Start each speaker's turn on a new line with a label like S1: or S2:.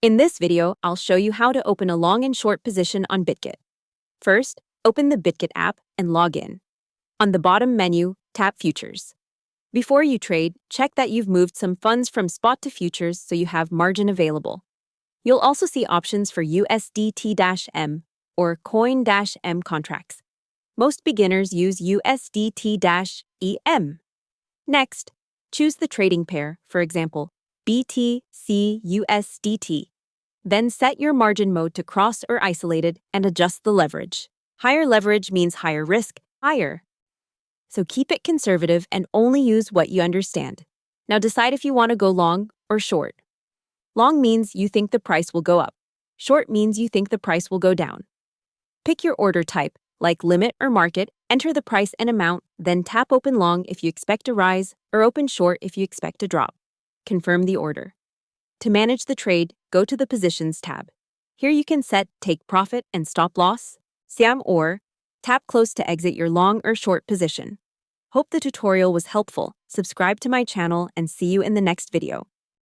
S1: In this video, I'll show you how to open a long and short position on Bitget. First, open the Bitget app and log in. On the bottom menu, tap Futures. Before you trade, check that you've moved some funds from spot to futures so you have margin available. You'll also see options for USDT-M or Coin-M contracts. Most beginners use USDT-M. Next, choose the trading pair, for example, BTCUSDT. Then set your margin mode to cross or isolated and adjust the leverage. Higher leverage means higher risk, higher. So keep it conservative and only use what you understand. Now decide if you want to go long or short. Long means you think the price will go up. Short means you think the price will go down. Pick your order type, like limit or market, enter the price and amount, then tap open long if you expect a rise or open short if you expect a drop. Confirm the order. To manage the trade, go to the Positions tab. Here you can set Take Profit and Stop Loss, SIAM, or tap Close to exit your long or short position. Hope the tutorial was helpful. Subscribe to my channel and see you in the next video.